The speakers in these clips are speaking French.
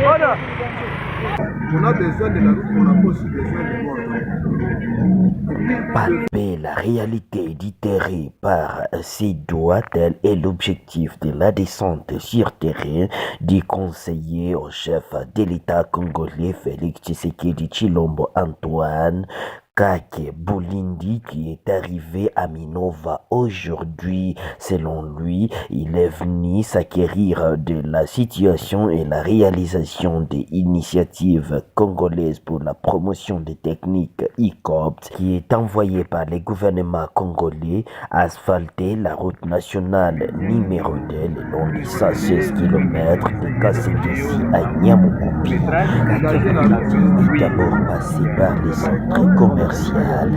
Voilà. On a besoin de la route, on a aussi besoin de l'ordre. Palper la réalité ditérée par ces doigts, tel est l'objectif de la descente sur terrain du conseiller au chef de l'État congolais Félix Tshisekedi Tshilombo Antoine Kake Bolindi, qui est arrivé à Minova aujourd'hui. Selon lui, il est venu s'acquérir de la situation et la réalisation des initiatives congolaises pour la promotion des techniques ICOPT, qui est envoyé par les gouvernements congolais, asphalter la route nationale numéro 2 le long de 116 km de Kassékissi à Niamoukopi. Kake Bolindi est d'abord passé par les centres commerciaux,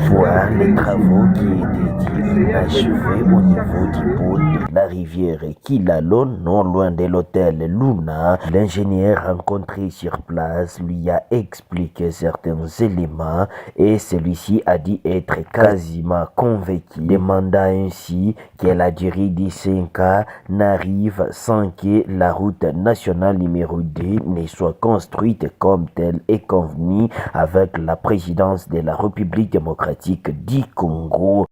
voir les travaux qui étaient inachevés au niveau du pôle de la rivière Kilalo, non loin de l'hôtel Luna. L'ingénieur rencontré sur place lui a expliqué certains éléments et celui-ci a dit être quasiment convaincu, demandant ainsi que la durée des 5 ans n'arrive sans que la route nationale numéro 2 ne soit construite comme telle et convenue avec la présidence de la République démocratique du Congo.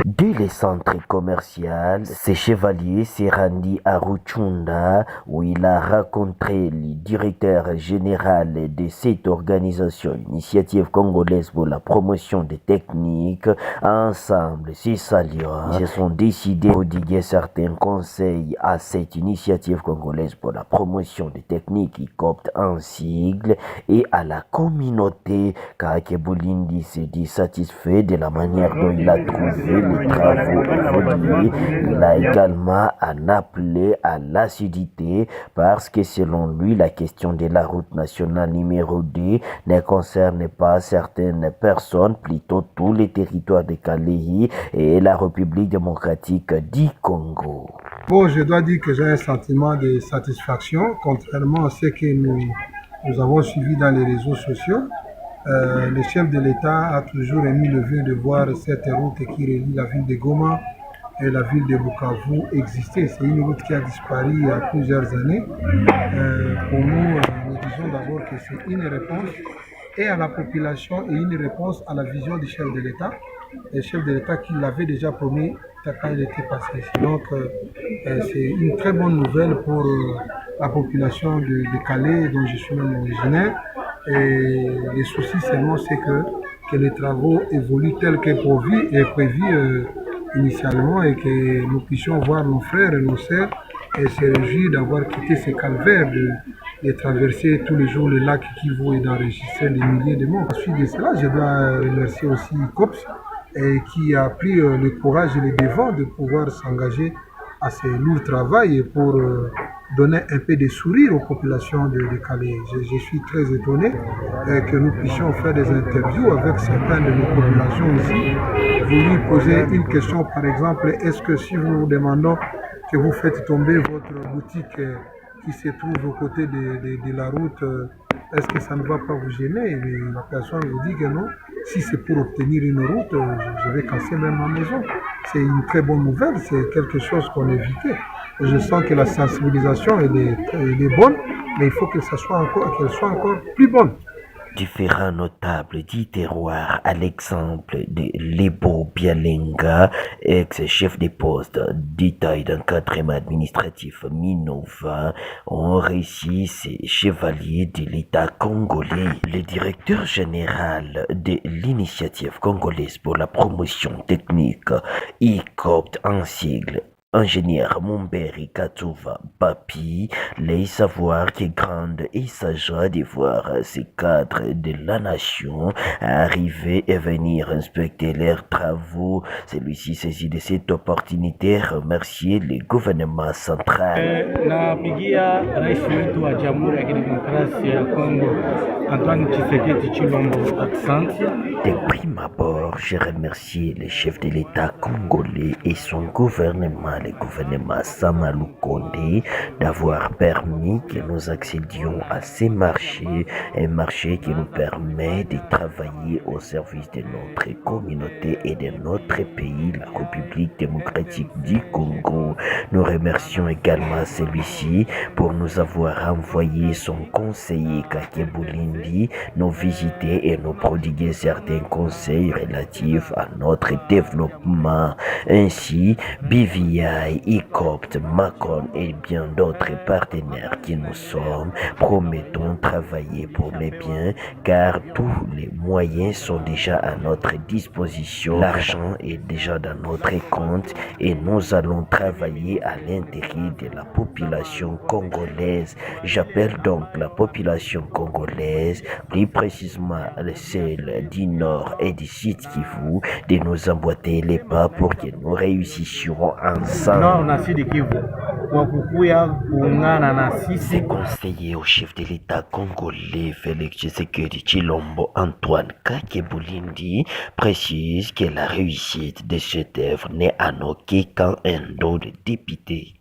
Dès le centre commercial, ce chevalier s'est rendu à Ruchunda où il a rencontré le directeur général de cette organisation, Initiative congolaise pour la promotion des techniques. Ensemble, ces saluants se sont décidés de prodiguer certains conseils à cette initiative congolaise pour la promotion des techniques ICOPT en sigle et à la communauté. Kake Bolindi s'est dit satisfait de la manière dont il a trouvé les travaux évolués. Il a également en appelé à l'acidité parce que selon lui, la question de la route nationale numéro 2 ne concerne pas certaines personnes, plutôt tous les territoires de Kaléhi et la République démocratique du Congo. Bon, je dois dire que j'ai un sentiment de satisfaction, contrairement à ce que nous avons suivi dans les réseaux sociaux. Le chef de l'État a toujours émis le vœu de voir cette route qui relie la ville de Goma et la ville de Bukavu exister. C'est une route qui a disparu il y a plusieurs années. Pour nous, nous disons d'abord que c'est une réponse et à la population et une réponse à la vision du chef de l'État. Le chef de l'État qui l'avait déjà promis quand il était passé. Donc, c'est une très bonne nouvelle pour la population de Calais, dont je suis même originaire. Et les soucis seulement, c'est que les travaux évoluent tels que prévu initialement et que nous puissions voir nos frères et nos sœurs et se réjouir d'avoir quitté ces calvaires, de traverser tous les jours le lac Kivu et d'enregistrer des milliers de morts. Ensuite de cela, je dois remercier aussi COPS qui a pris le courage et le devant de pouvoir s'engager à ce lourd travail pour donner un peu de sourire aux populations de Calais. Je suis très étonné que nous puissions faire des interviews avec certaines de nos populations ici. Vous lui posez une question, par exemple, est-ce que si nous vous demandons que vous faites tomber votre boutique qui se trouve aux côtés de la route, est-ce que ça ne va pas vous gêner? Et la personne vous dit que non. Si c'est pour obtenir une route, je vais casser même ma maison. C'est une très bonne nouvelle, c'est quelque chose qu'on évitait. Je sens que la sensibilisation elle est bonne, mais il faut qu'elle soit encore plus bonne. Différents notables du terroir, à l'exemple de Lebo Bialenga, ex-chef de poste d'État et d'encadrement administratif Minova, ont réussi ces chevaliers de l'État congolais. Le directeur général de l'initiative congolaise pour la promotion technique, ICOPT en sigle, ingénieur Mumberi Katouva Papi, les savoirs qui grande et sa joie de voir ces cadres de la nation arriver et venir inspecter leurs travaux. Celui-ci saisit de cette opportunité remercier le gouvernement central. Napigia rais wetu wa Jamhuri ya Kidemokrasia ya Kongo Antoine Tshisekedi Tshilombo asante De prime abord, je remercie le chef de l'État congolais et son gouvernement, le gouvernement Samalou Kondé, d'avoir permis que nous accédions à ces marchés, un marché qui nous permet de travailler au service de notre communauté et de notre pays, la République démocratique du Congo. Nous remercions également celui-ci pour nous avoir envoyé son conseiller Kakebulindi, nous visiter et nous prodiguer certains conseils relatifs à notre développement. Ainsi, BVI, ICOPT, Macron et bien d'autres partenaires qui nous sommes, promettons travailler pour les biens car tous les moyens sont déjà à notre disposition. L'argent est déjà dans notre compte et nous allons travailler à l'intérieur de la population congolaise. J'appelle donc la population congolaise, plus précisément celle du Nord et du Sud Kivu, de nous emboîter les pas pour que nous réussissions ensemble. C'est conseiller au chef de l'État congolais Félix Tshisekedi Tshilombo Antoine Kakebulindi précise que la réussite de cette œuvre n'est annoncée qu'en un dos de députés.